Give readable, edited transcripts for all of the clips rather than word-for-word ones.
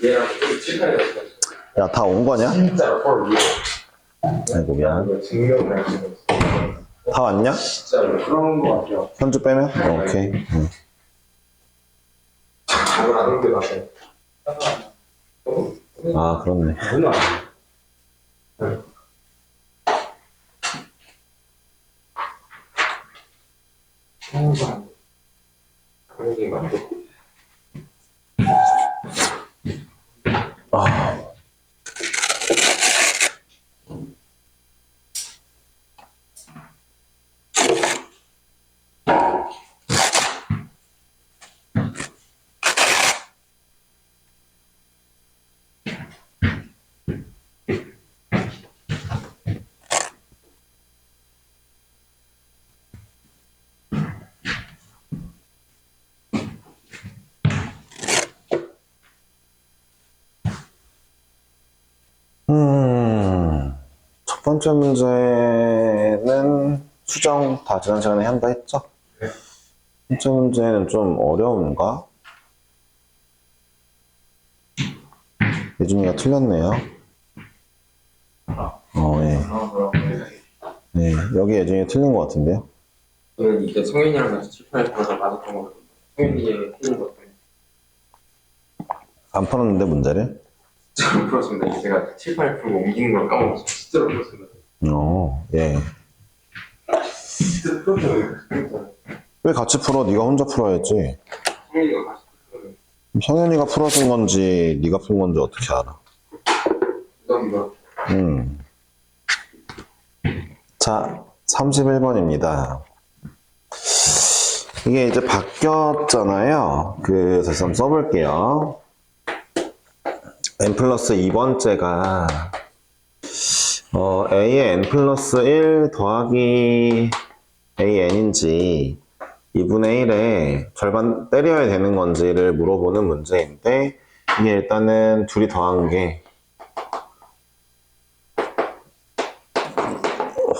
얘랑 좀 칠판이 없어. 야, 다 온 거냐? 진짜로 헐 위에. 아이고, 미안. 이거 증명을 할 수가 있어. 다 왔냐? 진짜로 그런 거 같아요. 현주 빼면? 오케이. 응. 잘안 옮겨 놨어요. 아, 그렇네. 누나. 항상 그런 게 맞고. 아. 첫 번째 문제는 수정 다 지난 시간에 한다 했죠? 네. 첫 번째 문제는 좀 어려운가? 예준이가 틀렸네요. 예. 네, 여기 예준이가 틀린 것 같은데요? 저는 이게 성현이랑 같이 칠판에 풀어서 맞았던 거거든요. 성현이의 틀린 것 때문에. 안 풀었는데 문제를? 진짜로 풀었습니다. 이게 제가 칠판에 풀고 옮기는 걸 까먹어서 진짜로 풀었습니다. 예. 진짜 풀었잖아요. 왜 같이 풀어? 네가 혼자 풀어야지. 성현이가 같이 풀었어요. 성현이가 풀어준 건지 네가 푼 건지 어떻게 알아? 부담이가. 자, 31번입니다. 이게 이제 바뀌었잖아요. 그래서 한번 써볼게요. n 플러스 2번째가 a의 n 플러스 1 더하기 an인지 2분의 1에 절반 때려야 되는 건지를 물어보는 문제인데, 이게 일단은 둘이 더한 게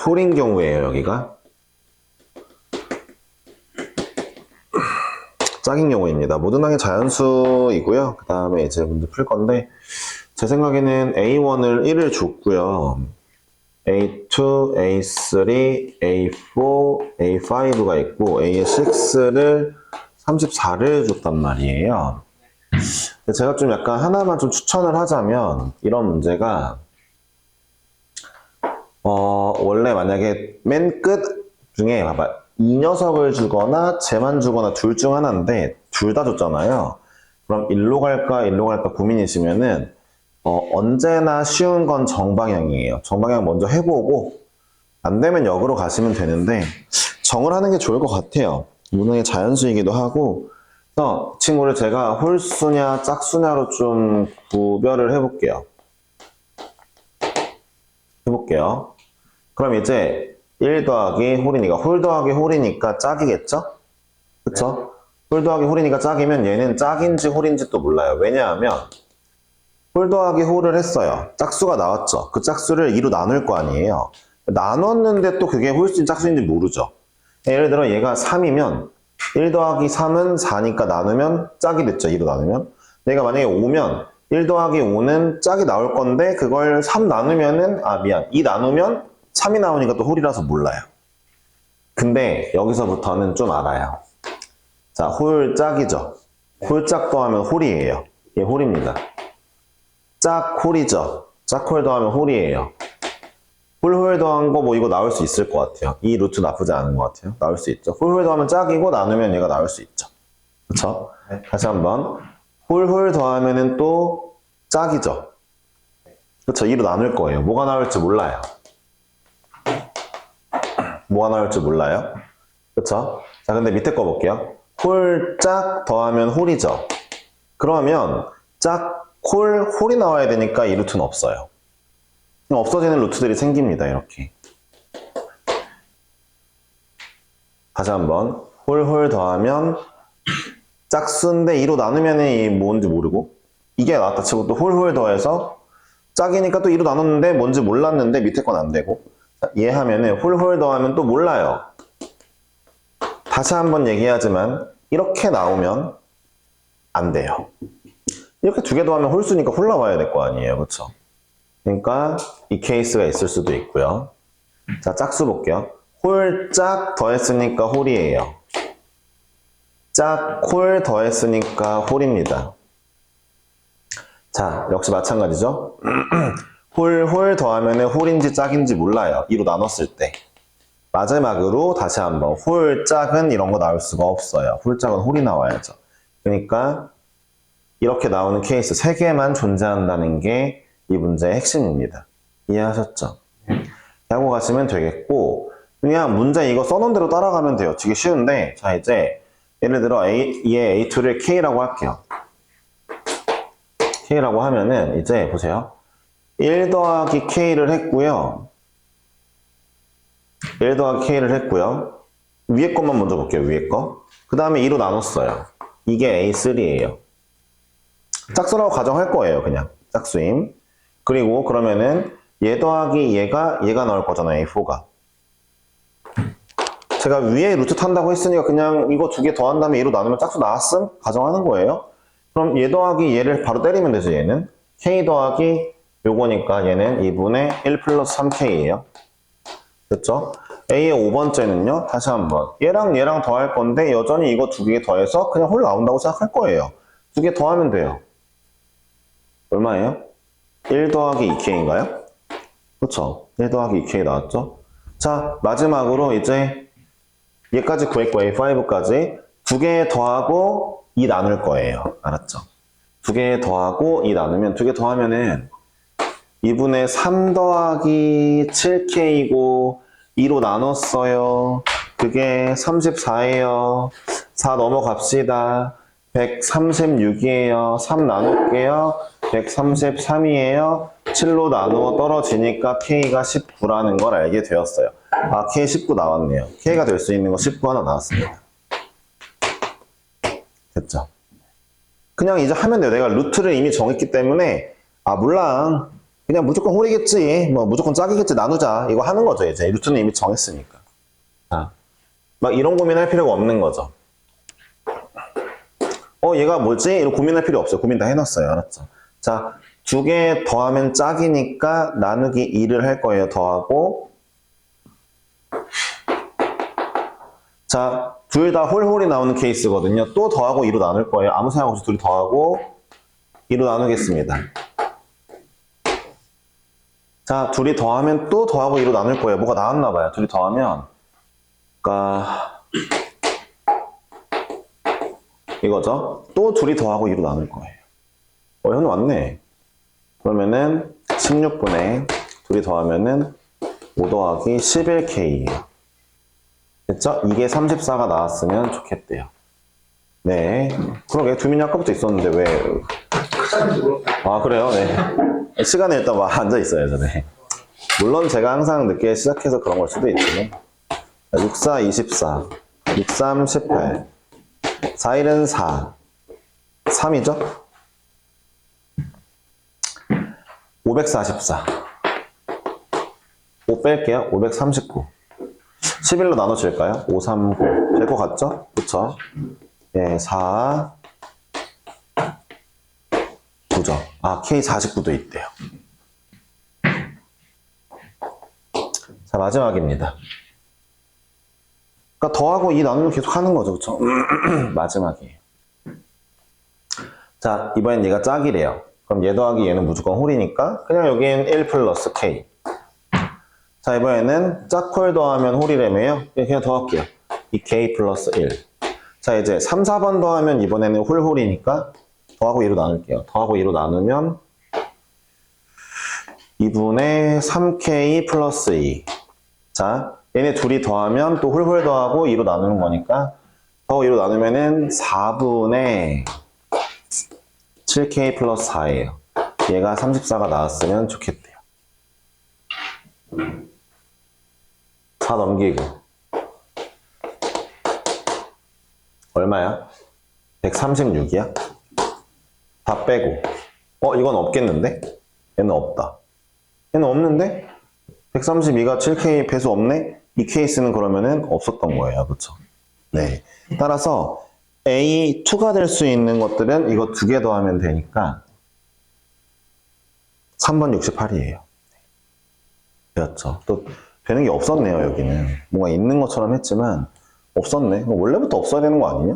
홀인 경우에요. 여기가 짝인 경우입니다. 모든항의 자연수이고요. 그 다음에 이제 문제 풀 건데, 제 생각에는 A1을 1을 줬고요. A2, A3, A4, A5가 있고 A6를 34를 줬단 말이에요. 제가 좀 약간 하나만 좀 추천을 하자면, 이런 문제가 원래 만약에 맨 끝 중에 봐봐, 이 녀석을 주거나 쟤만 주거나 둘 중 하나인데 둘 다 줬잖아요. 그럼 일로 갈까 고민이시면은 언제나 쉬운 건 정방향이에요. 정방향 먼저 해보고 안 되면 역으로 가시면 되는데, 정을 하는 게 좋을 것 같아요. 문항의 자연수이기도 하고. 그래서 이 친구를 제가 홀수냐 짝수냐로 좀 구별을 해볼게요. 그럼 이제 1 더하기 홀이니까, 홀 더하기 홀이니까 짝이겠죠? 그쵸? 홀 더하기 홀이니까 짝이면 얘는 짝인지 홀인지 또 몰라요. 왜냐하면 홀 더하기 홀을 했어요. 짝수가 나왔죠. 그 짝수를 2로 나눌 거 아니에요. 나눴는데 또 그게 홀수인지 짝수인지 모르죠. 예를 들어 얘가 3이면 1 더하기 3은 4니까 나누면 짝이 됐죠. 2로 나누면. 얘가 만약에 5면 1 더하기 5는 짝이 나올 건데, 그걸 3 나누면은 2 나누면 3이 나오니까 또 홀이라서 몰라요. 근데 여기서부터는 좀 알아요. 자, 홀 짝이죠. 홀짝 더하면 홀이에요. 얘 홀입니다. 짝 홀이죠. 짝 홀 더하면 홀이에요. 홀 더한 거 뭐 이거 나올 수 있을 것 같아요. 이 루트 나쁘지 않은 것 같아요. 나올 수 있죠. 홀 더하면 짝이고 나누면 얘가 나올 수 있죠. 그쵸? 네. 다시 한번. 홀 더하면은 또 짝이죠. 그쵸? 2로 나눌 거예요. 뭐가 나올지 몰라요. 그쵸? 자, 근데 밑에 거 볼게요. 홀 짝 더하면 홀이죠. 그러면 짝 홀이 나와야 되니까 이 루트는 없어요. 없어지는 루트들이 생깁니다. 이렇게. 다시 한번. 홀 더하면 짝수인데 2로 나누면 이 뭔지 모르고, 이게 나왔다 치고 또 홀 더해서 짝이니까 또 2로 나눴는데 뭔지 몰랐는데 밑에 건 안 되고, 얘 하면은 홀 더하면 또 몰라요. 다시 한번 얘기하지만 이렇게 나오면 안 돼요. 이렇게 두 개 더하면 홀수니까 홀 나와야 될 거 아니에요. 그쵸? 그러니까 이 케이스가 있을 수도 있고요. 자, 짝수 볼게요. 홀 짝 더했으니까 홀이에요. 짝 홀 더했으니까 홀입니다. 자, 역시 마찬가지죠. 홀 더하면 홀인지 짝인지 몰라요. 2로 나눴을 때. 마지막으로 다시 한번 홀 짝은 이런 거 나올 수가 없어요. 홀 짝은 홀이 나와야죠. 그러니까 이렇게 나오는 케이스 3개만 존재한다는 게 이 문제의 핵심입니다. 이해하셨죠? 하고 가시면 되겠고, 그냥 문제 이거 써놓은 대로 따라가면 돼요. 되게 쉬운데, 자, 이제 예를 들어 얘 A2를 K라고 할게요. K라고 하면은 이제 보세요. 1 더하기 K를 했고요. 1 더하기 K를 했고요. 위에 것만 먼저 볼게요. 위에 거. 그 다음에 2로 나눴어요. 이게 A3예요. 짝수라고 가정할 거예요. 그냥 짝수임. 그리고 그러면은 얘 더하기 얘가 나올 거잖아요. A4가. 제가 위에 루트 탄다고 했으니까 그냥 이거 두 개 더한 다음에 2로 나누면 짝수 나왔음? 가정하는 거예요. 그럼 얘 더하기 얘를 바로 때리면 되죠. 얘는 K 더하기 요거니까 얘는 2분의 1 플러스 3K예요. 됐죠? A의 5번째는요. 다시 한번 얘랑 얘랑 더할 건데 여전히 이거 두 개 더해서 그냥 홀 나온다고 생각할 거예요. 두 개 더하면 돼요. 얼마예요? 1 더하기 2K인가요? 그쵸? 1 더하기 2K 나왔죠? 자, 마지막으로 이제 얘까지 구했고 A5까지 두 개 더하고 2 나눌 거예요. 알았죠? 두 개 더하고 2 나누면 두 개 더하면은 2분의 3 더하기 7K이고 2로 나눴어요. 그게 34예요. 4 넘어갑시다. 136이에요. 3 나눌게요. 133이에요. 7로 나누어 떨어지니까 K가 19라는 걸 알게 되었어요. 아, K 19 나왔네요. K가 될 수 있는 거 19 하나 나왔습니다. 됐죠? 그냥 이제 하면 돼요. 내가 루트를 이미 정했기 때문에 아, 몰라. 그냥 무조건 홀이겠지. 뭐 무조건 짝이겠지. 나누자. 이거 하는 거죠. 이제 루트는 이미 정했으니까. 아, 막 이런 고민할 필요가 없는 거죠. 얘가 뭐지? 이런 고민할 필요 없어요. 고민 다 해놨어요. 알았죠? 자, 두 개 더하면 짝이니까 나누기 2를 할 거예요. 더하고. 자, 둘 다 홀홀이 나오는 케이스거든요. 또 더하고 2로 나눌 거예요. 아무 생각 없이 둘이 더하고 2로 나누겠습니다. 자, 둘이 더하면 또 더하고 2로 나눌 거예요. 뭐가 나왔나 봐요. 둘이 더하면 그러니까 이거죠. 또 둘이 더하고 2로 나눌 거예요. 현우 왔네. 그러면은 16분의 둘이 더하면은 5 더하기 11K예요. 됐죠? 이게 34가 나왔으면 좋겠대요. 네. 그러게 두민이 아까부터 있었는데 왜? 아, 그래요? 네. 시간에 일단 앉아 있어야죠. 네. 물론 제가 항상 늦게 시작해서 그런 걸 수도 있지만 6, 4, 24, 6, 3, 18, 4, 1은 4, 3이죠? 544. 5 뺄게요. 539. 11로 나눠질까요? 5, 3, 9. 될 것 같죠? 그쵸? 예, 4, 9죠. 아, K49도 있대요. 자, 마지막입니다. 그러니까 더하고 2 나누면 계속 하는 거죠. 그쵸? 마지막이에요. 자, 이번엔 얘가 짝이래요. 그럼 얘 더하기 얘는 무조건 홀이니까 그냥 여기엔 1 플러스 K. 자, 이번에는 짝홀 더하면 홀이라며요. 그냥 더할게요. 이 K 플러스 1. 자, 이제 3, 4번 더하면 이번에는 홀이니까 더하고 2로 나눌게요. 더하고 2로 나누면 2분의 3K 플러스 2. 자, 얘네 둘이 더하면 또 홀 더하고 2로 나누는 거니까 더하고 2로 나누면은 4분의 7K 플러스 4예요. 얘가 34가 나왔으면 좋겠대요. 4 넘기고 얼마야? 136이야? 다 빼고 이건 없겠는데? 얘는 없다. 얘는 없는데? 132가 7K 배수 없네? 이 케이스는 그러면은 없었던 거예요. 그쵸? 네. 따라서 A2가 될 수 있는 것들은 이거 2개 더하면 되니까 3번 68이에요. 되었죠. 또 되는 게 없었네요, 여기는. 뭔가 있는 것처럼 했지만 없었네. 원래부터 없어야 되는 거 아니냐?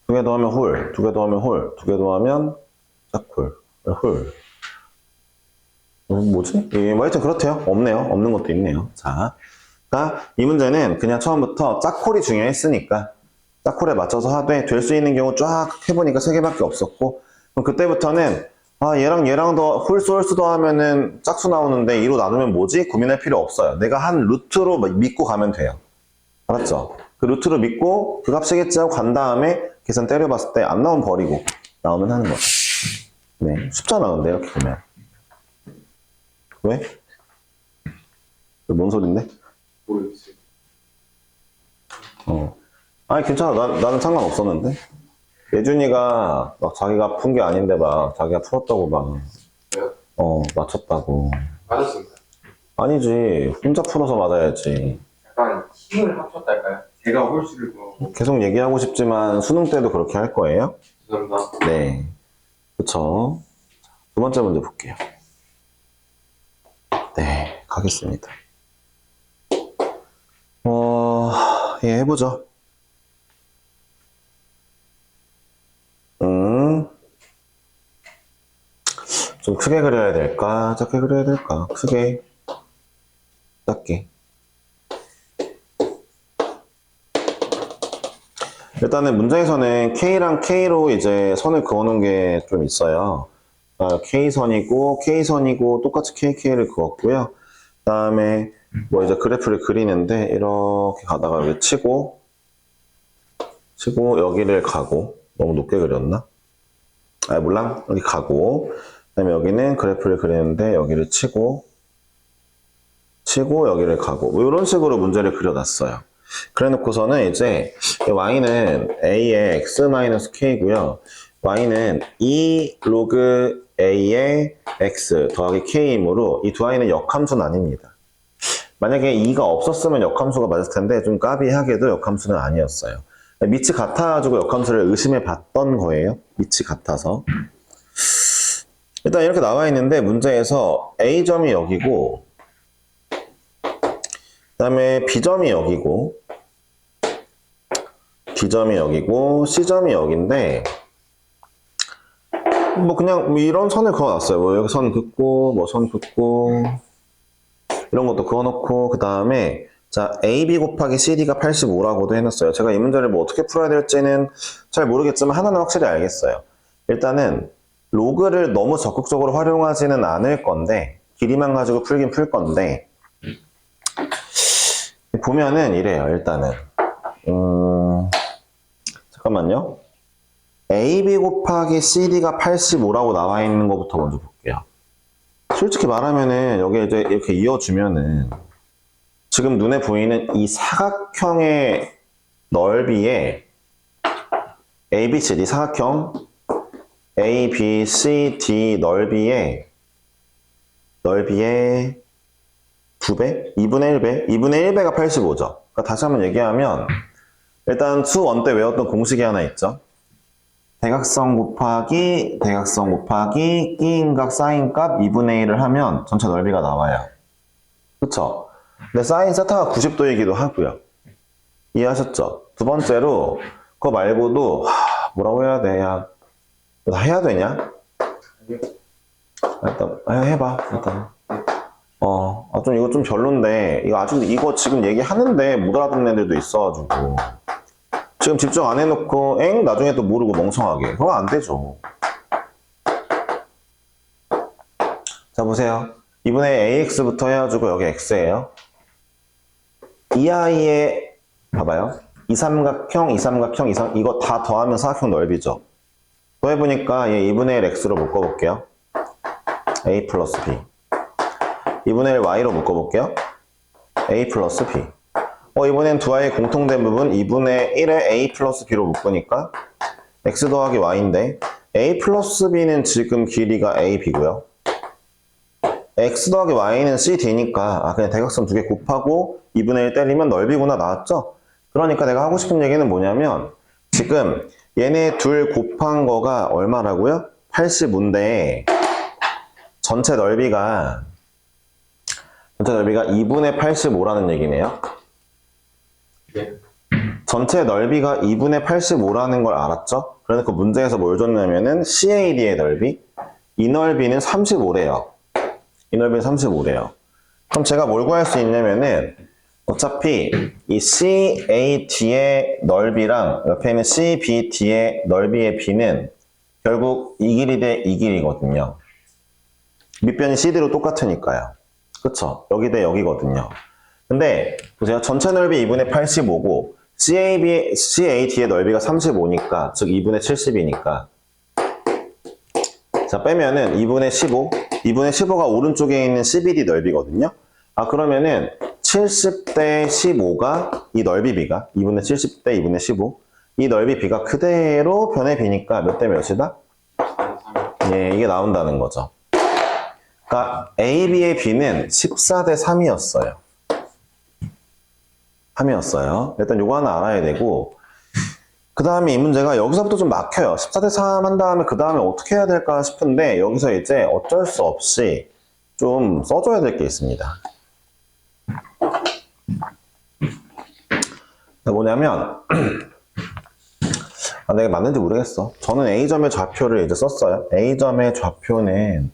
2개 더하면 홀, 2개 더하면 홀, 2개 더하면 짝홀, 홀. 뭐지? 예, 뭐 하여튼 그렇대요. 없네요. 없는 것도 있네요. 자, 그러니까 이 문제는 그냥 처음부터 짝홀이 중요했으니까 짝홀에 맞춰서 하되 될 수 있는 경우 쫙 해보니까 3개밖에 없었고 그럼 그때부터는 아 얘랑 더 홀수 더하면은 짝수 나오는데 2로 나누면 뭐지? 고민할 필요 없어요. 내가 한 루트로 믿고 가면 돼요. 알았죠? 그 루트로 믿고 그 값이겠지 하고 간 다음에 계산 때려봤을 때 안 나오면 버리고 나오면 하는 거죠. 네, 쉽잖아 근데 이렇게 보면. 왜? 뭔 소린데? 모르겠어요. 아니 괜찮아. 나는 상관없었는데. 예준이가 막 자기가 푼 게 아닌데 막 자기가 풀었다고 막 왜요? 맞췄다고. 맞았습니다. 아니지. 혼자 풀어서 맞아야지. 약간 힘을 합쳤달까요? 제가 홀수를 구하고. 계속 얘기하고 싶지만 수능 때도 그렇게 할 거예요? 죄송합니다. 네. 그쵸. 두 번째 문제 볼게요. 네, 가겠습니다. 예, 해보죠. 좀 크게 그려야 될까? 작게 그려야 될까? 크게, 작게. 일단은 문제에서는 K랑 K로 이제 선을 그어놓은 게 좀 있어요. K선이고, K선이고, 똑같이 KK를 그었고요. 그 다음에 뭐 이제 그래프를 그리는데, 이렇게 가다가 여기 치고, 여기를 가고, 너무 높게 그렸나? 아, 몰라. 여기 가고, 그 다음에 여기는 그래프를 그리는데, 여기를 치고, 여기를 가고, 뭐 이런 식으로 문제를 그려놨어요. 그래 놓고서는 이제 y는 a의 x-k고요. y는 2 로그 a의 x 더하기 k이므로 이 두 i는 역함수는 아닙니다. 만약에 2가 없었으면 역함수가 맞을 텐데 좀 까비하게도 역함수는 아니었어요. 밑이 같아가지고 역함수를 의심해 봤던 거예요. 밑이 같아서. 일단 이렇게 나와 있는데 문제에서 a점이 여기고 그 다음에 B점이 여기고 D점이 여기고 C점이 여기인데 뭐 그냥 뭐 이런 선을 그어놨어요. 뭐 여기 선 긋고 뭐 선 긋고 이런 것도 그어놓고 그 다음에 자 AB 곱하기 CD가 85라고도 해놨어요. 제가 이 문제를 뭐 어떻게 풀어야 될지는 잘 모르겠지만 하나는 확실히 알겠어요. 일단은 로그를 너무 적극적으로 활용하지는 않을 건데 길이만 가지고 풀긴 풀 건데 보면은 이래요. 일단은 잠깐만요. AB 곱하기 CD가 85라고 나와 있는 것부터 먼저 볼게요. 솔직히 말하면은 여기 이제 이렇게 이어주면은 지금 눈에 보이는 이 사각형의 넓이에 ABCD 사각형 ABCD 넓이에 2배? 2분의 1배? 2분의 1배가 85죠. 그러니까 다시 한번 얘기하면 일단 수1 때 외웠던 공식이 하나 있죠. 대각선 곱하기 끼인각 사인값 2분의 1을 하면 전체 넓이가 나와요. 그쵸? 근데 사인 세타가 90도이기도 하고요. 이해하셨죠? 두 번째로 그거 말고도 뭐라고 해야 돼? 야, 나 해야 되냐? 일단 해봐. 일단. 좀 이거 좀 별론데 이거 지금 얘기하는데 못 알아듣는 애들도 있어가지고 지금 집중 안 해놓고 나중에 또 모르고 멍청하게 그건 안 되죠. 자 보세요. 이번에 AX부터 해가지고 여기 X예요. 이 아이의 봐봐요. 이삼각형 이거 다 더하면 사각형 넓이죠. 더해보니까 얘 2분의 1 X로 묶어볼게요. A 플러스 B 2분의 1 Y로 묶어볼게요. A 플러스 B. 이번엔 두 아이의 공통된 부분 2분의 1에 A 플러스 B로 묶으니까 X 더하기 Y인데 A 플러스 B는 지금 길이가 AB고요. X 더하기 Y는 CD니까 그냥 대각선 두 개 곱하고 2분의 1 때리면 넓이구나 나왔죠? 그러니까 내가 하고 싶은 얘기는 뭐냐면 지금 얘네 둘 곱한 거가 얼마라고요? 85인데 전체 넓이가 2분의 85라는 얘기네요. 네. 전체 넓이가 2분의 85라는 걸 알았죠? 그러니까 그 문제에서 뭘 줬냐면은 CAD의 넓이, 이 넓이는 35래요. 이 넓이는 35래요. 그럼 제가 뭘 구할 수 있냐면은 어차피 이 CAD의 넓이랑 옆에 있는 CBD의 넓이의 B는 결국 이 길이 대 이 길이거든요. 밑변이 CD로 똑같으니까요. 그쵸? 여기 대 여기거든요. 근데 보세요. 전체 넓이 2분의 85고 CAD의 넓이가 35니까 즉 2분의 70이니까 자 빼면은 2분의 15 2분의 15가 오른쪽에 있는 CBD 넓이거든요. 아 그러면은 70대 15가 이 넓이 B가 2분의 70대 2분의 15 이 넓이 B가 그대로 변의 B니까 몇 대 몇이다? 예, 이게 나온다는 거죠. 그러니까 AB의 B는 14대 3이었어요. 3이었어요. 일단 요거 하나 알아야 되고 그 다음에 이 문제가 여기서부터 좀 막혀요. 14대 3 한 다음에 그 다음에 어떻게 해야 될까 싶은데 여기서 이제 어쩔 수 없이 좀 써줘야 될 게 있습니다. 뭐냐면 내가 맞는지 모르겠어. 저는 A점의 좌표를 이제 썼어요. A점의 좌표는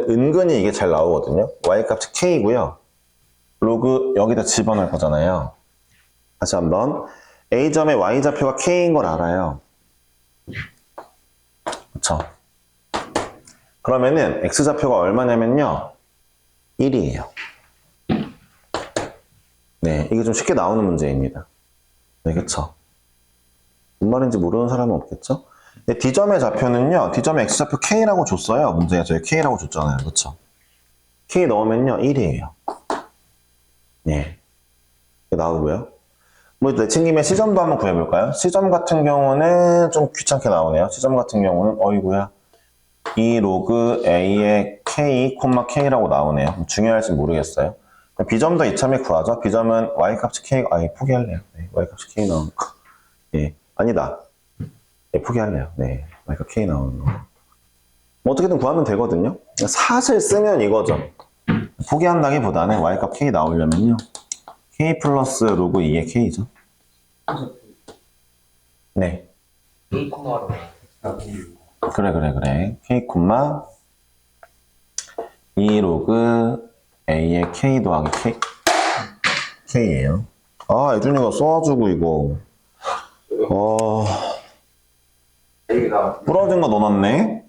은근히 이게 잘 나오거든요. Y값이 K고요. 로그 여기다 집어넣을 거잖아요. 다시 한번 A점의 Y좌표가 K인 걸 알아요. 그쵸? 그러면은 X좌표가 얼마냐면요 1이에요. 네, 이게 좀 쉽게 나오는 문제입니다. 네, 그쵸? 뭔 말인지 모르는 사람은 없겠죠? 네, D점의 좌표는요, D점의 X좌표 K라고 줬어요. 문제가 저희 K라고 줬잖아요. 그쵸? K 넣으면요, 1이에요. 네. 나오고요. 뭐, 내친김에 C점도 한번 구해볼까요? C점 같은 경우는 좀 귀찮게 나오네요. C점 같은 경우는, 어이구야. 2 로그 A의 K, K라고 나오네요. 중요할지 모르겠어요. B점도 이참에 구하죠. B점은 Y값이 K, 포기할래요. 네, Y값이 K 나오는 거. 예. 아니다. 네, 포기할래요. 네. Y값 K 나오는 거. 뭐 어떻게든 구하면 되거든요. 사실 쓰면 이거죠. 포기한다기보다는 Y값 K 나오려면요. K 플러스 로그 2의 K죠. 네. K 코마로 그래. K 콤마 2 로그 A의 K 더하기 K예요. 아, 예준이가 써가지고 이거. 아닙니다. 부러진 거 넣어놨네?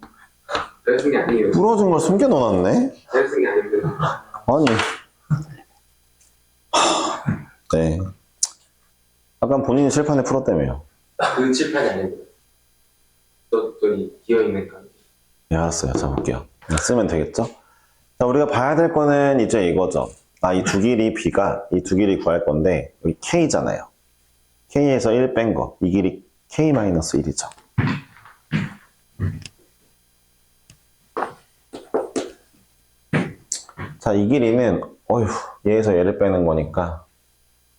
내가 쓴 게 아니에요. 부러진 걸 숨겨 넣어놨네? 내가 쓴 게 아닙니다. 아니. 네. 약간 본인이 칠판에 풀었다며요. 그 칠판이 아닙니다. 저기 기어있는 칸. 네, 알았어요. 자, 볼게요. 쓰면 되겠죠? 자, 우리가 봐야 될 거는 이제 이거죠. 이 두 길이 B가, 이 두 길이 구할 건데, 여기 K잖아요. K에서 1 뺀 거. 이 길이 K-1이죠. 자, 이 길이는, 얘에서 얘를 빼는 거니까.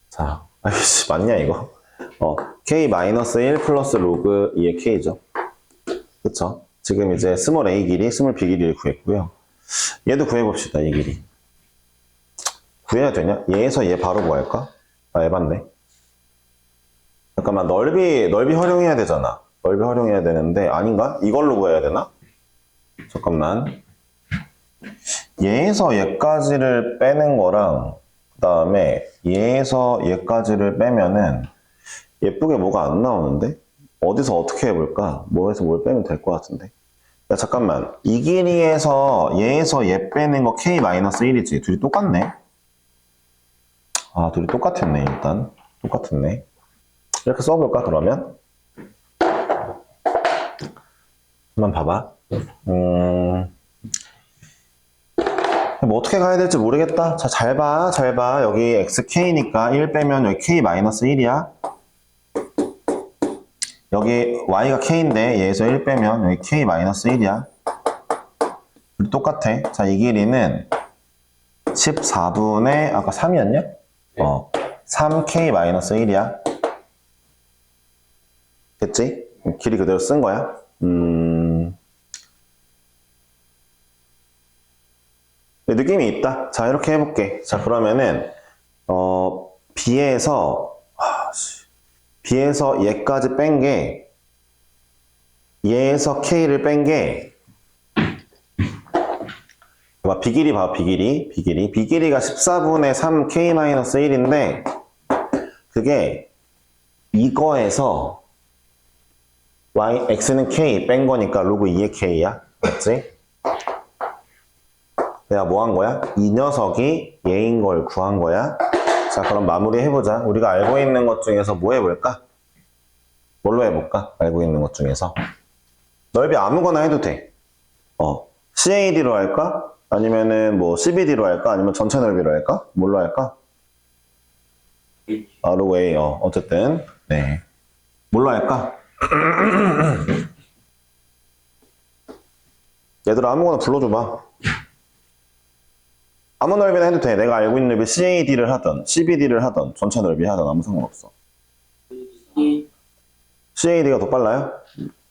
자, 아이씨, 맞냐, 이거? K-1 플러스 로그 2의 K죠. 그쵸? 지금 이제 스몰 a 길이, 스몰 b 길이를 구했고요. 얘도 구해봅시다, 이 길이. 구해야 되냐? 얘에서 얘 바로 구할까? 에반데. 잠깐만, 넓이 활용해야 되잖아. 넓이 활용해야 되는데, 아닌가? 이걸로 구해야 되나? 잠깐만. 얘에서 얘까지를 빼는 거랑, 그 다음에 얘에서 얘까지를 빼면은, 예쁘게 뭐가 안 나오는데? 어디서 어떻게 해볼까? 뭐에서 뭘 빼면 될 것 같은데? 야, 잠깐만. 이 길이에서 얘에서 얘 빼는 거 K-1이지. 둘이 똑같네? 둘이 똑같았네, 일단. 똑같았네. 이렇게 써볼까, 그러면? 한번 봐봐. 뭐 어떻게 가야 될지 모르겠다. 자, 잘 봐. 여기 XK니까 1 빼면 여기 K-1이야. 여기 Y가 K인데 얘에서 1 빼면 여기 K-1이야. 똑같아. 자, 이 길이는 14분의 아까 3이었냐? 3k-1이야. 됐지? 길이 그대로 쓴 거야. 느낌이 있다. 자, 이렇게 해볼게. 자, 그러면은 B에서 얘까지 뺀 게 얘에서 K를 뺀 게 B길이 봐, B길이가 14분의 3k-1인데 그게 이거에서 x는 k 뺀 거니까 로그 2의 k야. 맞지? 내가 뭐 한 거야? 이 녀석이 얘인 걸 구한 거야. 자, 그럼 마무리 해보자. 우리가 알고 있는 것 중에서 뭐 해볼까? 뭘로 해볼까? 알고 있는 것 중에서. 넓이 아무거나 해도 돼. CAD로 할까? 아니면은 뭐 CBD로 할까? 아니면 전체 넓이로 할까? 뭘로 할까? 로그 A. 어쨌든. 네. 뭘로 할까? 얘들아, 아무거나 불러줘봐. 아무 넓이나 해도 돼. 내가 알고 있는 넓이 CAD를 하던, CBD를 하던, 전체 넓이 하던 아무 상관없어. CAD가 더 빨라요?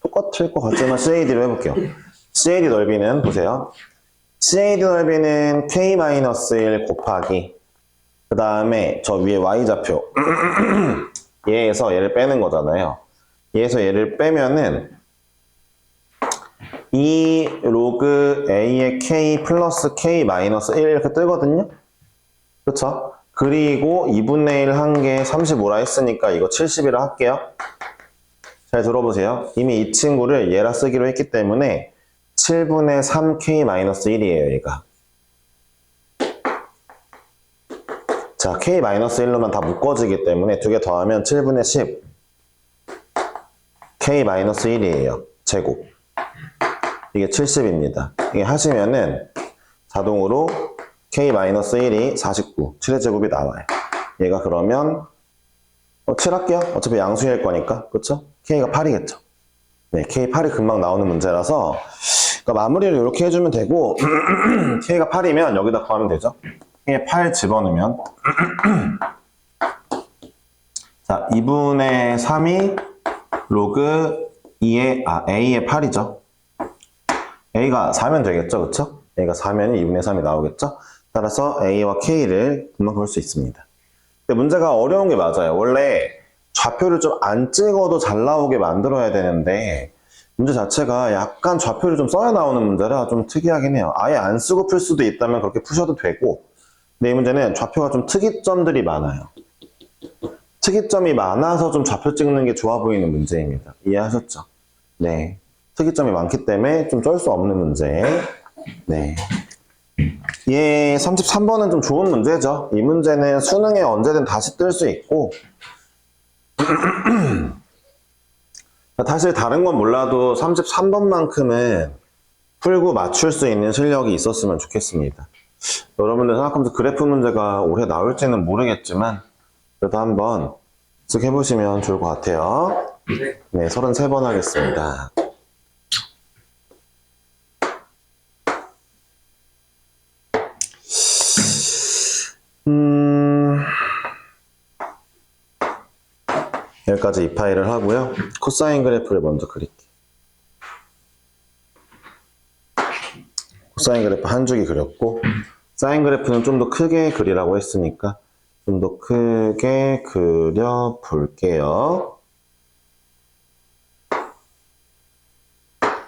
똑같을 것 같지만 CAD로 해볼게요. CAD 넓이는 보세요. CAD 넓이는 K-1 곱하기 그 다음에 저 위에 Y좌표 얘에서 얘를 빼는 거잖아요. 얘에서 얘를 빼면은 이 로그 A의 K 플러스 K-1 이렇게 뜨거든요. 그쵸? 그리고 2분의 1 한 개 35라 했으니까 이거 70이라 할게요. 잘 들어보세요. 이미 이 친구를 얘라 쓰기로 했기 때문에 7분의 3k-1이에요, 얘가. 자, k-1로만 다 묶어지기 때문에 두 개 더하면 7분의 10 k-1이에요. 제곱. 이게 70입니다. 이게 하시면은 자동으로 k-1이 49, 7의 제곱이 나와요. 얘가 그러면 7 할게요. 어차피 양수일 거니까. 그쵸? k가 8이겠죠. 네, k 8이 금방 나오는 문제라서 그러니까 마무리를 이렇게 해주면 되고 k가 8이면 여기다 구하면 되죠. k에 8 집어넣으면 자, 2분의 3이 로그 2의 A의 8이죠. A가 4면 되겠죠. 그쵸? A가 4면 2분의 3이 나오겠죠. 따라서 A와 K를 금방 볼 수 있습니다. 근데 문제가 어려운 게 맞아요. 원래 좌표를 좀 안 찍어도 잘 나오게 만들어야 되는데 문제 자체가 약간 좌표를 좀 써야 나오는 문제라 좀 특이하긴 해요. 아예 안 쓰고 풀 수도 있다면 그렇게 푸셔도 되고 근데 이 문제는 좌표가 좀 특이점들이 많아요. 특이점이 많아서 좀 좌표 찍는 게 좋아 보이는 문제입니다. 이해하셨죠? 네. 특이점이 많기 때문에 좀 쩔 수 없는 문제. 네. 얘 33번은 좀 좋은 문제죠. 이 문제는 수능에 언제든 다시 뜰 수 있고 사실 다른 건 몰라도 33번만큼은 풀고 맞출 수 있는 실력이 있었으면 좋겠습니다. 여러분들 생각하면서 그래프 문제가 올해 나올지는 모르겠지만 그래도 한번 쓱 해보시면 좋을 것 같아요. 네, 33번 하겠습니다. 여기까지 이 파일을 하고요. 코사인 그래프를 먼저 그릴게요. 코사인 그래프 한 줄기 그렸고 사인 그래프는 좀 더 크게 그리라고 했으니까 좀 더 크게 그려 볼게요.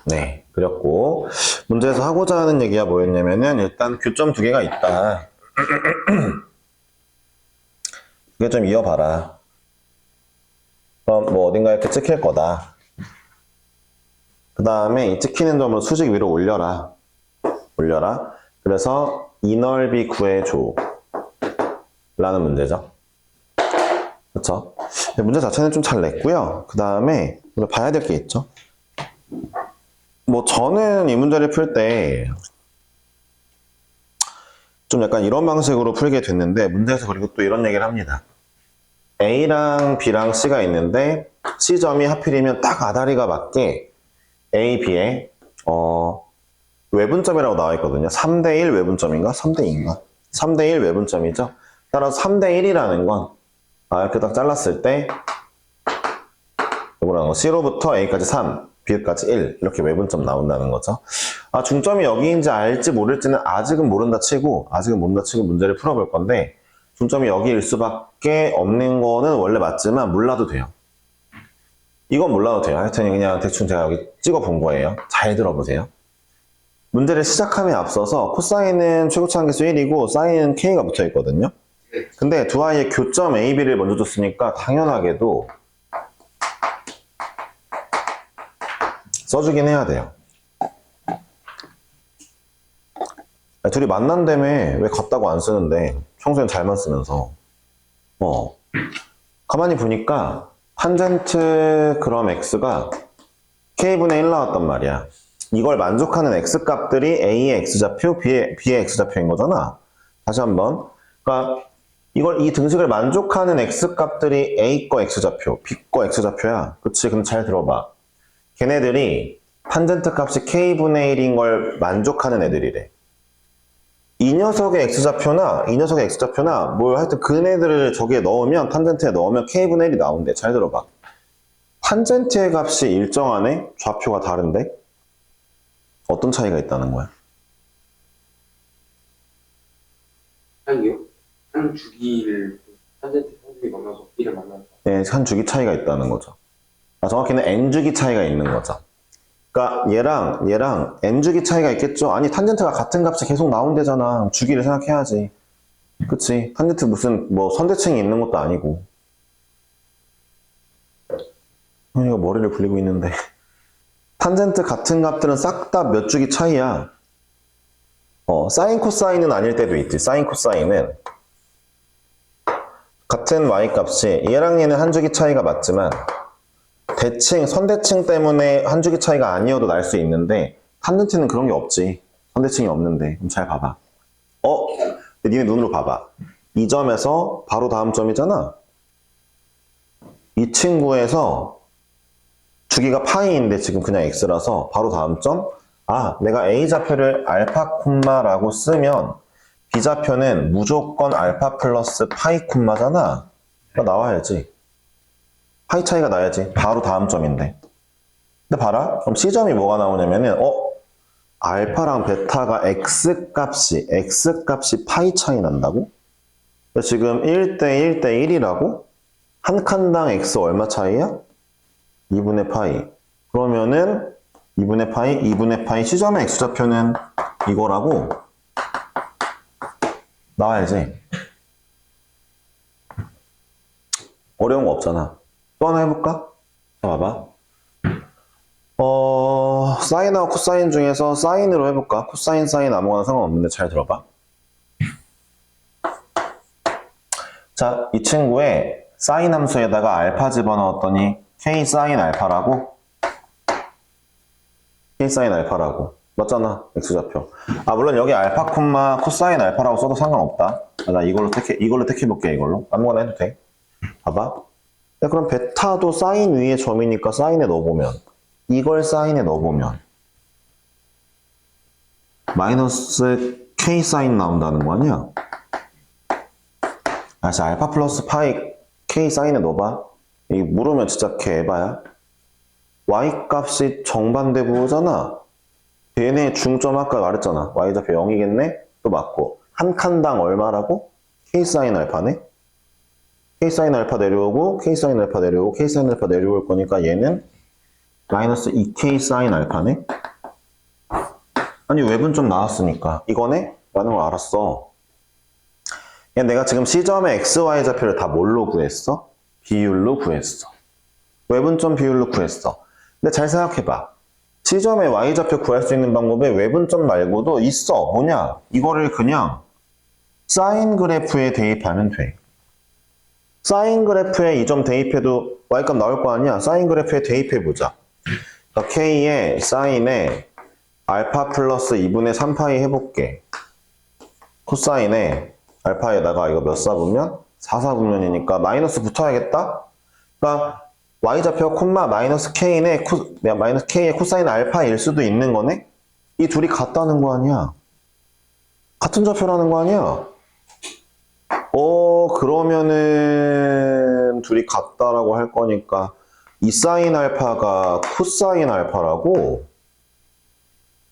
네, 그렸고 문제에서 하고자 하는 얘기가 뭐였냐면은 일단 교점 두 개가 있다. 그게 좀 이어봐라. 그럼 뭐 어딘가 이렇게 찍힐 거다. 그 다음에 이 찍히는 점으로 수직 위로 올려라. 그래서 이 넓이 구해줘. 라는 문제죠. 그쵸? 문제 자체는 좀 잘 냈고요. 그 다음에 봐야 될 게 있죠. 뭐 저는 이 문제를 풀 때 좀 약간 이런 방식으로 풀게 됐는데 문제에서 그리고 또 이런 얘기를 합니다. A랑 B랑 C가 있는데 C점이 하필이면 딱 아다리가 맞게 A, B에 외분점이라고 나와 있거든요. 3대1 외분점인가? 3대2인가? 3대1 외분점이죠. 따라서 3대1이라는 건 이렇게 딱 잘랐을 때 이거라는 거 C로부터 A까지 3, B까지 1 이렇게 외분점 나온다는 거죠. 중점이 여기인지 알지 모를지는 아직은 모른다 치고 문제를 풀어볼 건데 중점이 여기일 수밖에 없는 거는 원래 맞지만 몰라도 돼요. 이건 몰라도 돼요. 하여튼 그냥 대충 제가 여기 찍어 본 거예요. 잘 들어보세요. 문제를 시작함에 앞서서 코사인은 최고치 한계수 1이고 사인은 K가 붙어 있거든요. 근데 두 아이의 교점 A, B를 먼저 줬으니까 당연하게도 써주긴 해야 돼요. 둘이 만난다며 왜 같다고 안 쓰는데 평소엔 잘만 쓰면서 가만히 보니까 탄젠트 그럼 x가 k분의 1 나왔단 말이야. 이걸 만족하는 x값들이 a의 x좌표, b의 x좌표인 거잖아. 다시 한번. 그러니까 이 등식을 만족하는 x값들이 a 거 x좌표, b 거 x좌표야. 그치? 그럼 잘 들어봐. 걔네들이 탄젠트 값이 k분의 1인 걸 만족하는 애들이래. 이 녀석의 x좌표나 뭘 하여튼 그네들을 저기에 넣으면 탄젠트에 넣으면 k분의 1이 나온대. 잘 들어봐. 탄젠트의 값이 일정하네? 좌표가 다른데? 어떤 차이가 있다는 거야? 한이요? 한 주기를 탄젠트 평균이 만나서 B를 만나서 네, 한 주기 차이가 있다는 거죠. 정확히는 n주기 차이가 있는 거죠. 그러니까 얘랑 n주기 차이가 있겠죠? 아니 탄젠트가 같은 값이 계속 나온대잖아. 주기를 생각해야지. 그치? 탄젠트 무슨 선대칭이 있는 것도 아니고. 이거 머리를 굴리고 있는데 탄젠트 같은 값들은 싹 다 몇 주기 차이야. 사인 코사인은 아닐 때도 있지. 사인 코사인은 같은 y값이 얘랑 얘는 한 주기 차이가 맞지만 선대칭 때문에 한 주기 차이가 아니어도 날 수 있는데 탄젠트는 그런 게 없지. 선대칭이 없는데. 그럼 잘 봐봐. 니네 눈으로 봐봐. 이 점에서 바로 다음 점이잖아. 이 친구에서 주기가 파이인데 지금 그냥 x라서 바로 다음 점. 내가 a좌표를 알파 콤마라고 쓰면 b좌표는 무조건 알파 플러스 파이 콤마잖아. 그러니까 나와야지. 파이 차이가 나야지. 바로 다음 점인데. 근데 봐라. 그럼 C점이 뭐가 나오냐면은 알파랑 베타가 X값이 파이 차이 난다고? 지금 1대 1대 1이라고? 한 칸당 X 얼마 차이야? 2분의 파이. 그러면은 2분의 파이 C점의 X좌표는 이거라고 나와야지. 어려운 거 없잖아. 또 하나 해볼까? 자, 봐봐. 사인하고 코사인 중에서 사인으로 해볼까? 코사인, 사인 아무거나 상관없는데 잘 들어봐. 자, 이 친구의 사인 함수에다가 알파 집어넣었더니 k 사인 알파라고? k 사인 알파라고. 맞잖아, x좌표. 물론 여기 알파 콤마 코사인 알파라고 써도 상관없다. 나 이걸로 택해볼게, 이걸로. 아무거나 해도 돼. 봐봐. 그럼 베타도 사인 위에 점이니까 사인에 넣어보면 이걸 사인에 넣어보면 마이너스 k 사인 나온다는 거 아니야? 자, 알파 플러스 파이 k 사인에 넣어봐. 이 물으면 진짜 개바야. y 값이 정반대 부호잖아. 얘네 중점 아까 말했잖아. y좌표 0이겠네? 또 맞고. 한 칸당 얼마라고? k 사인 알파네? k 사인 알파 내려오고 k 사인 알파 내려오고 k 사인 알파 내려올 거니까 얘는 마이너스 2k 사인 알파네? 아니 외분 좀 나왔으니까 이거네? 라는 걸 알았어. 내가 지금 C점의 XY 좌표를 다 뭘로 구했어? 비율로 구했어. 외분점 비율로 구했어. 근데 잘 생각해봐. C점의 Y좌표 구할 수 있는 방법에 외분점 말고도 있어. 뭐냐? 이거를 그냥 사인 그래프에 대입하면 돼. 사인 그래프에 이 점 대입해도 Y값 나올 거 아니야? 사인 그래프에 대입해보자. 그러니까 K의 사인에 알파 플러스 2분의 3파이 해볼게. 코사인에 알파에다가 이거 몇 사9면? 4사9면이니까 마이너스 붙어야겠다? 그러니까 Y좌표 콤마 마이너스 K의 코사인 알파일 수도 있는 거네? 이 둘이 같다는 거 아니야? 같은 좌표라는 거 아니야? 그러면은 둘이 같다라고 할 거니까 이 사인 알파가 코사인 알파라고?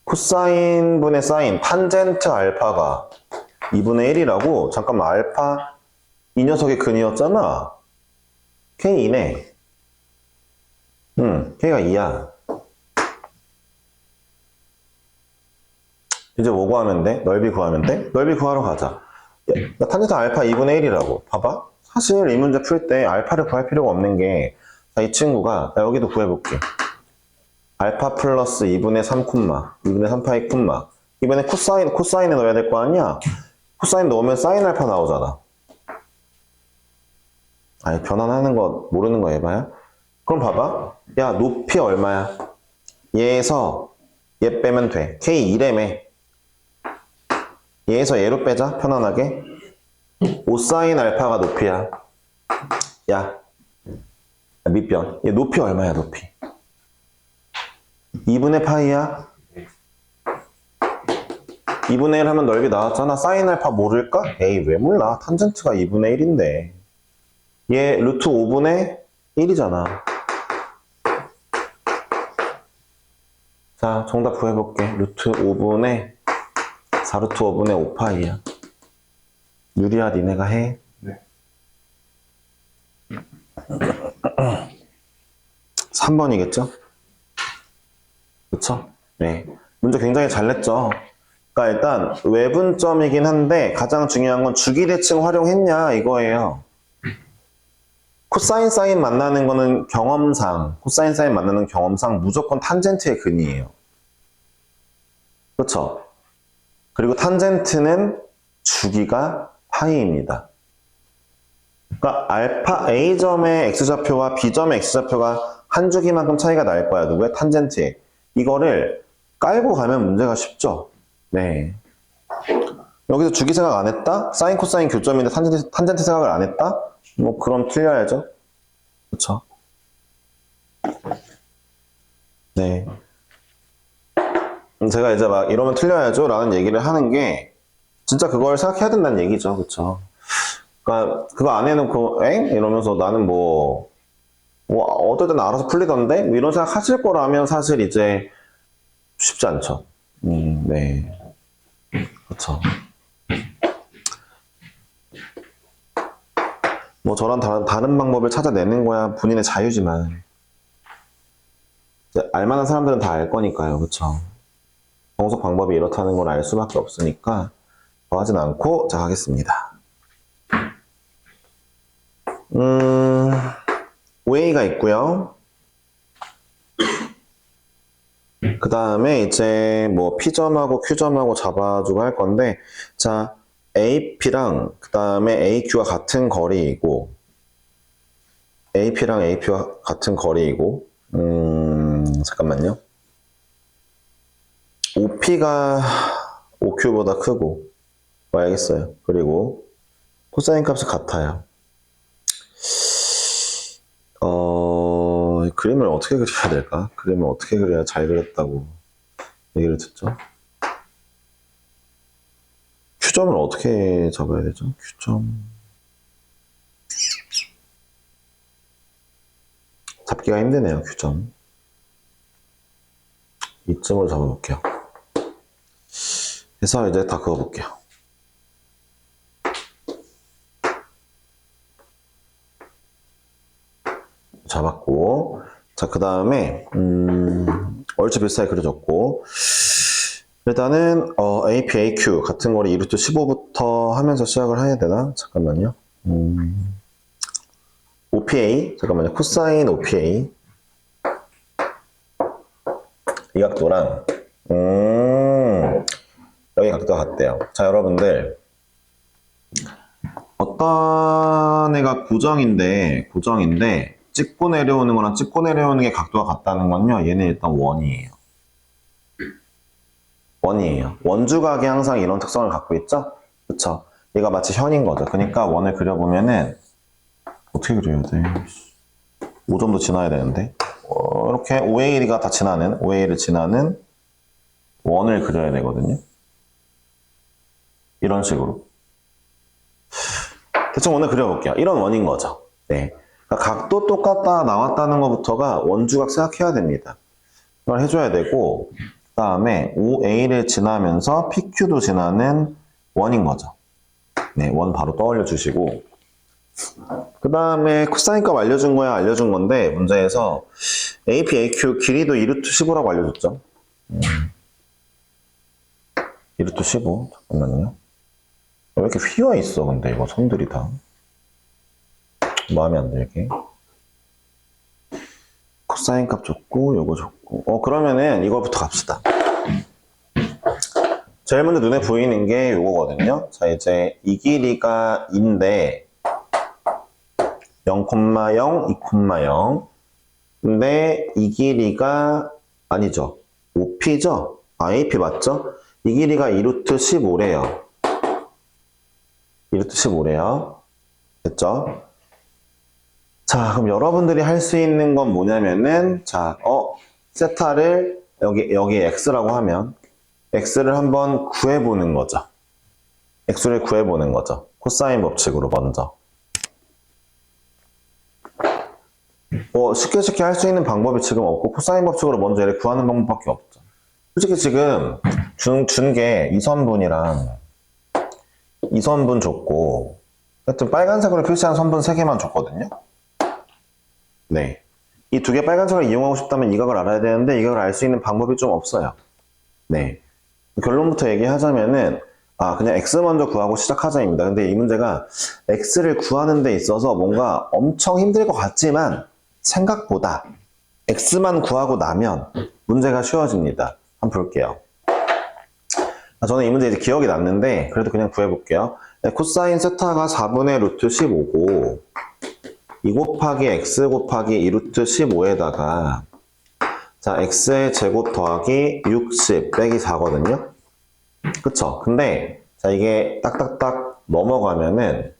코사인 분의 사인, 탄젠트 알파가 2분의 1이라고? 잠깐만, 알파 이 녀석의 근이었잖아. K이네. K가 2야. 이제 뭐 구하면 돼? 넓이 구하면 돼? 넓이 구하러 가자. 탄젠트 알파 2분의 1이라고. 봐봐. 사실 이 문제 풀 때 알파를 구할 필요가 없는 게, 자, 이 친구가, 나 여기도 구해볼게. 알파 플러스 2분의 3 콤마, 2분의 3 파이 콤마. 이번에 코사인에 넣어야 될 거 아니야? 코사인 넣으면 사인 알파 나오잖아. 아니, 변환하는 거 모르는 거 해봐야? 그럼 봐봐. 야, 높이 얼마야? 얘에서 얘 빼면 돼. K 2래매. 얘에서 얘로 빼자. 편안하게. 5사인 알파가 높이야. 야, 밑변. 얘 높이 얼마야, 높이? 2분의 파이야? 2분의 1 하면 넓이 나왔잖아. 사인 알파 모를까? 에이, 왜 몰라? 탄젠트가 2분의 1인데. 얘 루트 5분의 1이잖아. 자, 정답 구해볼게. 루트 5분의 4루트 5분의 5파이야. 유리야, 니네가 해. 네. 3번이겠죠? 그쵸? 네. 문제 굉장히 잘 냈죠? 그러니까 일단 외분점이긴 한데 가장 중요한 건 주기대칭 활용했냐 이거예요. 코사인 사인 만나는 거는 경험상, 코사인 사인 만나는 경험상 무조건 탄젠트의 근이에요. 그렇죠? 그리고 탄젠트는 주기가 파이입니다. 그러니까 알파 A점의 X좌표와 B점의 X좌표가 한 주기만큼 차이가 날 거야. 누구의? 탄젠트에. 이거를 깔고 가면 문제가 쉽죠. 네. 여기서 주기 생각 안 했다? 사인 코사인 교점인데 탄젠트 생각을 안 했다? 뭐 그럼 틀려야죠. 그쵸? 네. 제가 이제 막 이러면 틀려야죠 라는 얘기를 하는 게 진짜 그걸 생각해야 된다는 얘기죠. 그쵸? 그러니까 그거 안 해놓고 엥? 이러면서 나는 뭐 어떨 때는 알아서 풀리던데? 뭐 이런 생각 하실 거라면 사실 이제 쉽지 않죠. 네. 그쵸. 뭐 저런 다른 방법을 찾아내는 거야 본인의 자유지만 이제 알만한 사람들은 다 알 거니까요. 그쵸. 정석 방법이 이렇다는 걸 알 수밖에 없으니까 더 하진 않고 자 가겠습니다. OA가 있고요. 그 다음에 이제 뭐 P점하고 Q점하고 잡아주고 할 건데 자 AP랑 그 다음에 AQ가 같은 거리이고 AP랑 AP가 같은 거리이고 잠깐만요. OP가 OQ보다 크고 알겠어요. 그리고 코사인 값이 같아요. 그림을 어떻게 그려야 될까? 그림을 어떻게 그려야 잘 그렸다고 얘기를 듣죠? Q점을 어떻게 잡아야 되죠? Q점 잡기가 힘드네요. Q점 이점으로 잡아볼게요. 해서 이제 다 그어볼게요. 잡았고 자 그 다음에 얼추 비슷하게 그려졌고 일단은 AP, AQ 같은 거리 2루트 15부터 하면서 시작을 해야 되나? 잠깐만요. OPA 잠깐만요. 코사인 OPA 이 각도랑 여기 각도가 같대요. 자 여러분들 어떤 애가 고정인데 찍고 내려오는 거랑 찍고 내려오는 게 각도가 같다는 건요. 얘는 일단 원이에요. 원이에요. 원주각이 항상 이런 특성을 갖고 있죠? 그쵸? 얘가 마치 현인 거죠. 그러니까 원을 그려보면은 어떻게 그려야 돼? 5점도 지나야 되는데 이렇게 OA가 다 지나는 OA를 지나는 원을 그려야 되거든요. 이런 식으로. 그쵸, 오늘 그려볼게요. 이런 원인 거죠. 네. 그러니까 각도 똑같다 나왔다는 것부터가 원주각 생각해야 됩니다. 이걸 해줘야 되고, 그 다음에 OA를 지나면서 PQ도 지나는 원인 거죠. 네, 원 바로 떠올려 주시고, 그 다음에 코사인 값 알려준 거야, 알려준 건데, 문제에서 AP, AQ 길이도 2루트 15라고 알려줬죠. 2루트 15. 잠깐만요. 왜 이렇게 휘어 있어, 근데 이거 선들이 다. 마음에 안 들게. 코사인 값 줬고, 요거 줬고. 그러면은 이거부터 갑시다. 제일 먼저 눈에 보이는 게 요거거든요. 자, 이제 이 길이가 2인데, 0,0, 2,0. 근데 이 길이가 아니죠. OP죠? AP 맞죠? 이 길이가 2루트 15래요. 2루트 15래요. 됐죠? 자, 그럼 여러분들이 할 수 있는 건 뭐냐면은, 자, 세타를 여기 x라고 하면, x를 한번 구해보는 거죠. x를 구해보는 거죠. 코사인 법칙으로 먼저. 쉽게 할 수 있는 방법이 지금 없고, 코사인 법칙으로 먼저 얘를 구하는 방법밖에 없죠. 솔직히 지금 준 게 2선분이랑 2선분 줬고, 하여튼 빨간색으로 표시한 선분 3개만 줬거든요. 네. 이 두 개 빨간색을 이용하고 싶다면 이 각을 알아야 되는데, 이 각을 알 수 있는 방법이 좀 없어요. 네. 결론부터 얘기하자면은, 그냥 x 먼저 구하고 시작하자입니다. 근데 이 문제가 x를 구하는 데 있어서 뭔가 엄청 힘들 것 같지만, 생각보다 x만 구하고 나면 문제가 쉬워집니다. 한번 볼게요. 저는 이 문제 이제 기억이 났는데 그래도 그냥 구해볼게요. 코사인 세타가 4분의 루트 15고 2 곱하기 x 곱하기 2루트 15에다가 자 x의 제곱 더하기 60 빼기 4거든요. 그쵸? 근데 자 이게 딱딱딱 넘어가면은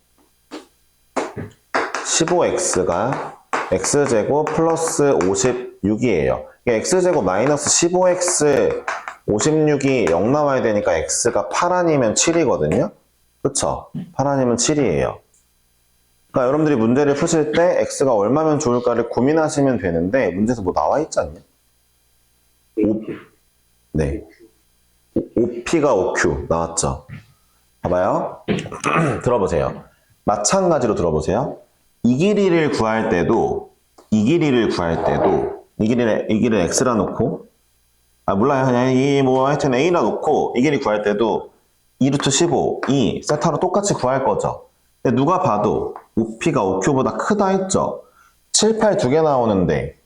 15x가 x제곱 플러스 56이에요. x제곱 마이너스 15x 56이 0 나와야 되니까 x가 8 아니면 7이거든요. 그쵸? 8 아니면 7이에요. 그러니까 여러분들이 문제를 푸실 때 x가 얼마면 좋을까를 고민하시면 되는데 문제에서 뭐 나와 있지 않냐? 네. OP가 OQ 나왔죠? 봐봐요. 들어보세요. 마찬가지로 들어보세요. 이 길이를 구할 때도 이 길이를 x라 놓고 몰라요. 그냥 하여튼 a라 놓고 이 길이 구할 때도 2루트 15 이 세타로 똑같이 구할 거죠. 근데 누가 봐도 OP가 OQ보다 크다 했죠. 7, 8 두 개 나오는데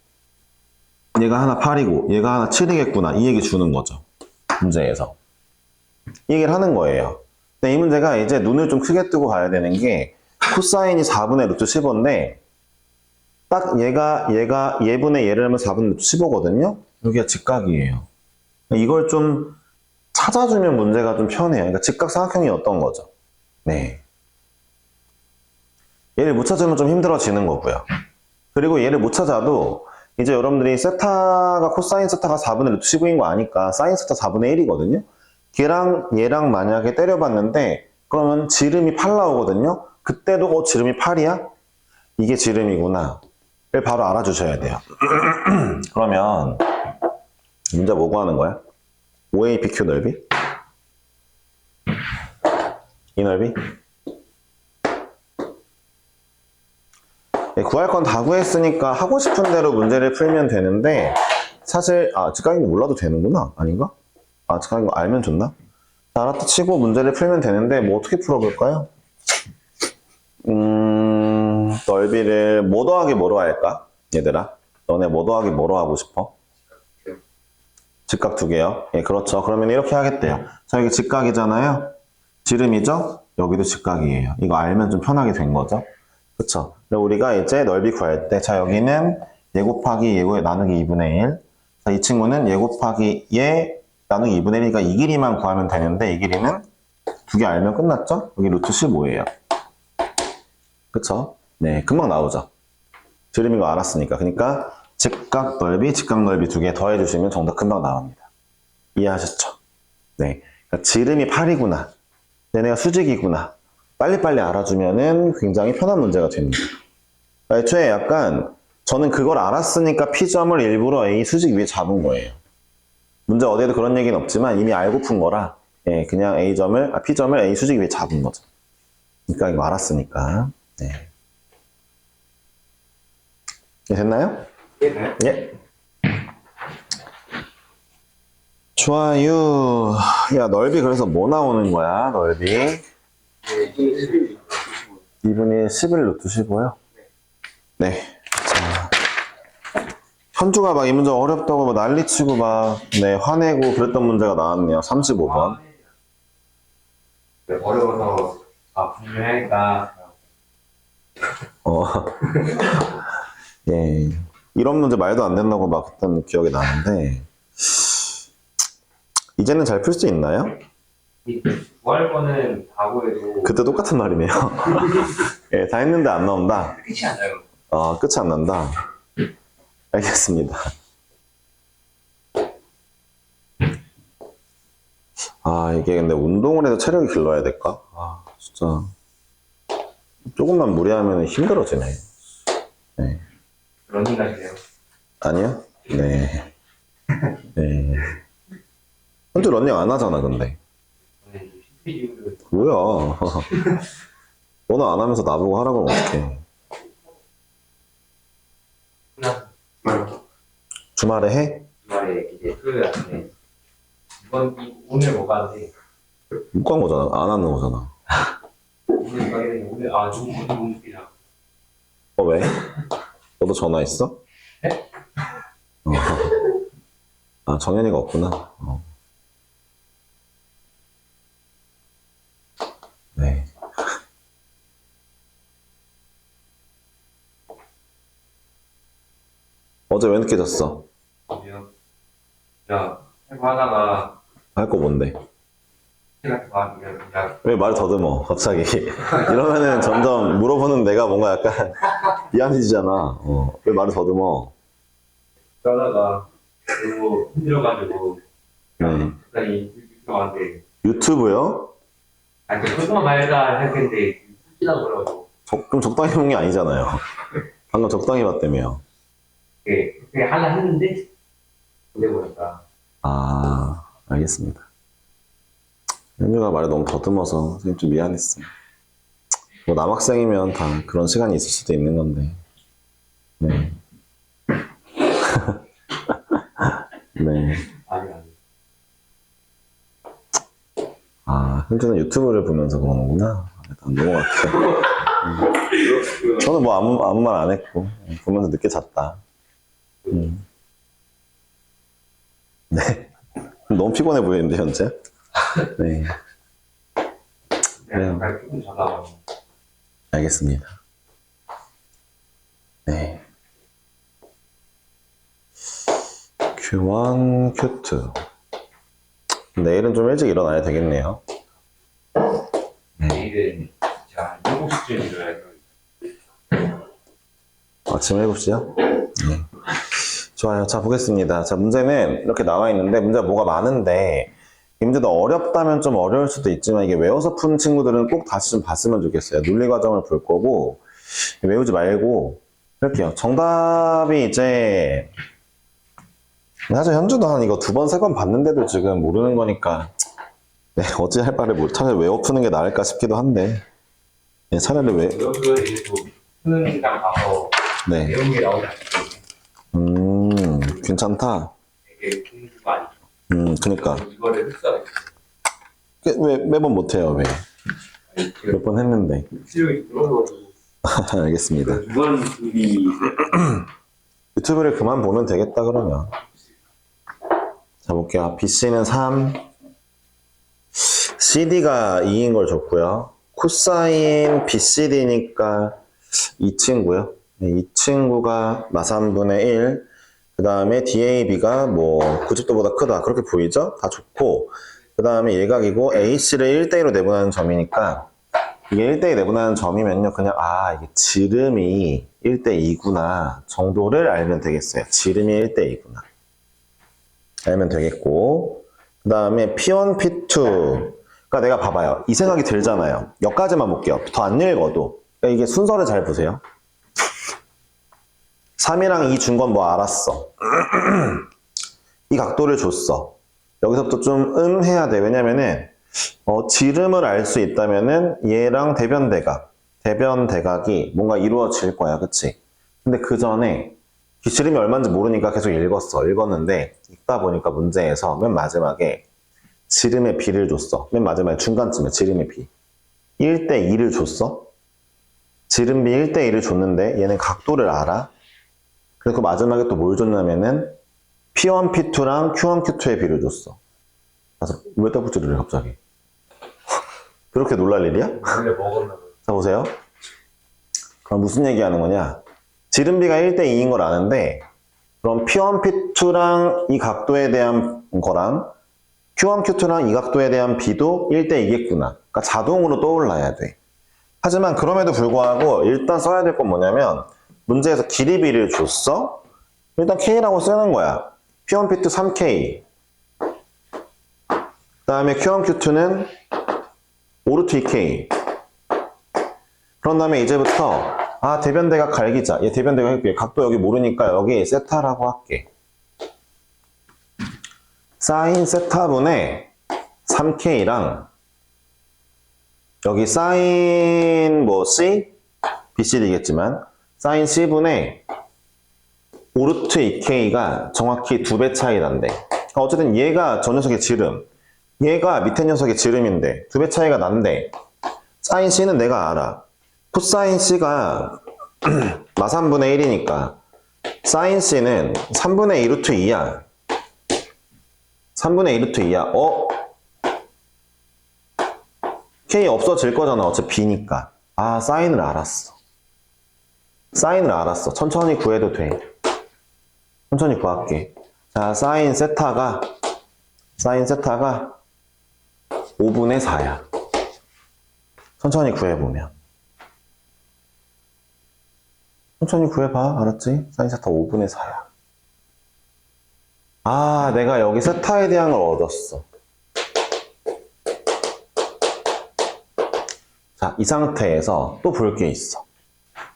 얘가 하나 8이고 얘가 하나 7이겠구나 이 얘기 주는 거죠. 문제에서 이 얘기를 하는 거예요. 근데 이 문제가 이제 눈을 좀 크게 뜨고 봐야 되는 게 코사인이 4분의 루트 15인데 딱 얘분의 얘를 하면 4분의 루트 15거든요. 여기가 직각이에요. 이걸 좀 찾아주면 문제가 좀 편해요. 그러니까 직각삼각형이 어떤 거죠? 네. 얘를 못 찾으면 좀 힘들어지는 거고요. 그리고 얘를 못 찾아도 이제 여러분들이 코사인 세타가 4분의 루트 15인 거 아니까 사인 세타 4분의 1이거든요. 걔랑 얘랑 만약에 때려봤는데 그러면 지름이 8 나오거든요. 그때도 지름이 8이야? 이게 지름이구나. 를 바로 알아주셔야 돼요. 그러면 문제 뭐 구하는 거야? OAPQ 넓이? 이 넓이? 네, 구할 건 다 구했으니까 하고 싶은 대로 문제를 풀면 되는데 사실 직각인 거 몰라도 되는구나. 아닌가? 직각인 거 알면 좋나? 자, 알았다 치고 문제를 풀면 되는데 뭐 어떻게 풀어볼까요? 넓이를 뭐 더하기 뭐로 할까? 얘들아 너네 뭐 더하기 뭐로 하고 싶어? 직각 두 개요. 예, 그렇죠. 그러면 이렇게 하겠대요. 자, 여기 직각이잖아요. 지름이죠? 여기도 직각이에요. 이거 알면 좀 편하게 된 거죠. 그쵸? 우리가 이제 넓이 구할 때, 자, 여기는 얘 곱하기 얘 나누기 2분의 1. 자, 이 친구는 얘 곱하기 얘 나누기 2분의 1이니까 이 길이만 구하면 되는데, 이 길이는 두 개 알면 끝났죠? 여기 루트 15예요. 그쵸? 네, 금방 나오죠. 지름인 거 알았으니까. 그러니까 직각 넓이 두 개 더해주시면 정답 금방 나옵니다. 이해하셨죠? 네. 그러니까 지름이 8이구나. 얘네가 수직이구나. 빨리빨리 알아주면은 굉장히 편한 문제가 됩니다. 애초에 약간 저는 그걸 알았으니까 P점을 일부러 A 수직 위에 잡은 거예요. 문제 어디에도 그런 얘기는 없지만 이미 알고 푼 거라 예, 그냥 P점을 A 수직 위에 잡은 거죠. 그러니까 이거 알았으니까. 네. 됐나요? 네. 예. 좋아요. 야, 넓이 그래서 뭐 나오는 거야, 넓이? 네, 2분의 11 루트 15요? 네. 자. 현주가 막 이 문제 어렵다고 막 난리치고 막, 네, 화내고 그랬던 문제가 나왔네요. 35번. 어려워서 분류해야겠다. 어. 예. 이런 문제 말도 안 된다고 막 했던 기억이 나는데, 이제는 잘 풀 수 있나요? 구할 거는 과거에도 그때 똑같은 말이네요. 예, 다 했는데 안 나온다. 끝이 안 나요. 끝이 안 난다. 알겠습니다. 이게 근데 운동을 해서 체력이 길러야 될까? 진짜. 조금만 무리하면 힘들어지네. 네. 러닝 가시네요. 아니요? 네. 네. 현재 런닝 안 하잖아, 근데. 저는 슈피디오를 뭐야. 너는 안 하면서 나보고 하라고 하면 어떡해. 주말에 해? 주말에 이제 토요일 아침에 오늘 못 가는데 못 간 거잖아. 안 하는 거잖아. 오늘 가게 되면 오늘 누구 너무 웃기다. 왜? 너도 전화했어? 네? 정현이가 없구나. 네. 어제 왜 늦게 잤어? 야, 해고 하다가 할 거 뭔데? 시간 좋아하면 그냥 왜 말을 더듬어, 갑자기. 이러면은 점점 물어보는 내가 뭔가 약간 미안해지잖아. 왜 말을 더듬어? 그러다가 너무 힘들어가지고 네. 갑자기 들어왔는데 유튜브요? 그 조금만 말다 할 텐데 웃기다고 그래가지고 그럼 적당히 본 게 아니잖아요. 방금 적당히 봤다며요. 그게 하려 했는데 보내보니까 알겠습니다. 현주가 말을 너무 더듬어서 선생님 좀 미안했어. 뭐 남학생이면 다 그런 시간이 있을 수도 있는 건데. 네. 네. 아니 현주는 유튜브를 보면서 그러는구나. 일단 넘어갈게요. 저는 뭐 아무 말 안 했고 보면서 늦게 잤다. 네. 너무 피곤해 보이는데 현재. 네. 그냥 조금 자다가 알겠습니다. 네. Q1, Q2. 내일은 좀 일찍 일어나야 되겠네요. 내일은 제가 7시쯤 일어나야 돼요. 아침 7시요? 네. 좋아요. 자, 보겠습니다. 자, 문제는 이렇게 나와 있는데, 문제가 뭐가 많은데, 이 문제도 어렵다면 좀 어려울 수도 있지만, 이게 외워서 푸는 친구들은 꼭 다시 좀 봤으면 좋겠어요. 논리 과정을 볼 거고, 외우지 말고, 이렇게요. 정답이 이제, 사실 현주도 한 이거 2번, 3번 봤는데도 지금 모르는 거니까, 네, 어찌할 바를 못 차라리 외워 푸는 게 나을까 싶기도 한데, 네, 차라리 여기서 이제 또 수능장 가서 네. 내용 게 나오지 않거든요. 괜찮다. 되게 공부가 아니죠. 그니까. 이거를 흡수하게 왜 매번 못해요, 왜? 몇 번 했는데. 실력이 들어가지고 알겠습니다. 두번 준비 유튜브를 그만 보면 되겠다, 그러면. 자, 볼게요. BC는 3, CD가 2인 걸 줬고요. 코사인 BCD니까 이 친구요. 이 친구가 마삼분의 1, 그 다음에 DAB가 뭐 90도보다 크다. 그렇게 보이죠? 다 좋고, 그 다음에 일각이고 AC를 1대2로 내분하는 점이니까 이게 1대2 내분하는 점이면요. 그냥 이게 지름이 1대2구나 정도를 알면 되겠어요. 지름이 1대2구나. 알면 되겠고, 그 다음에 P1, P2. 그러니까 내가 봐봐요. 이 생각이 들잖아요. 여기까지만 볼게요. 더 안 읽어도. 그러니까 이게 순서를 잘 보세요. 3이랑 2 준 건 뭐 알았어. 이 각도를 줬어. 여기서부터 좀 해야 돼. 왜냐면은 지름을 알 수 있다면은 얘랑 대변대각이 뭔가 이루어질 거야. 그치? 근데 그 전에 지름이 얼마인지 모르니까 계속 읽었는데 읽다 보니까 문제에서 맨 마지막에 지름의 비를 줬어. 맨 마지막에 중간쯤에 지름의 비. 1대 2를 줬어. 지름비 1대 2를 줬는데 얘는 각도를 알아. 그리고 마지막에 또 뭘 줬냐면은 P1, P2랑 Q1, Q2의 비를 줬어. 그래서 왜 떡국지를 갑자기? 그렇게 놀랄 일이야? 원래 먹었나 봐. 자, 보세요. 그럼 무슨 얘기하는 거냐? 지름비가 1대 2인 걸 아는데 그럼 P1, P2랑 이 각도에 대한 거랑 Q1, Q2랑 이 각도에 대한 비도 1대 2겠구나. 그러니까 자동으로 떠올라야 돼. 하지만 그럼에도 불구하고 일단 써야 될 건 뭐냐면 문제에서 길이비를 줬어? 일단 K라고 쓰는 거야. P1, P2 3K. 그 다음에 Q1, Q2는 5루트 2K. 그런 다음에 이제부터 대변대각 갈기자. 얘 대변대각 할게. 각도 여기 모르니까 여기 세타라고 할게. 사인 세타분의 3K랑 여기 사인 C? BCD겠지만 사인 C분의 5루트 2K가 정확히 2배 차이 난대. 어쨌든 얘가 저 녀석의 지름, 얘가 밑에 녀석의 지름인데 2배 차이가 난대. 사인 C는 내가 알아. 코사인 C가 마삼분의 1이니까 사인 C는 3분의 2 루트 2야. 3분의 2 루트 2야. K 없어질 거잖아. 어차피 B니까. 사인을 알았어. 사인을 알았어. 천천히 구해도 돼. 천천히 구할게. 자, 사인 세타가 5분의 4야. 천천히 구해보면. 천천히 구해봐. 알았지? 사인 세타 5분의 4야. 내가 여기 세타에 대한 걸 얻었어. 자, 이 상태에서 또 볼 게 있어.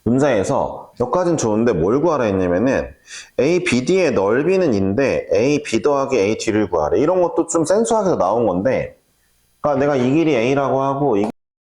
문제에서 여기까지는 좋은데 뭘 구하라 했냐면은 A, BD의 넓이는 인데 A, B 더하기 A, D를 구하래. 이런 것도 좀 센수학에서 나온 건데 그러니까 내가 이 길이 A라고 하고 이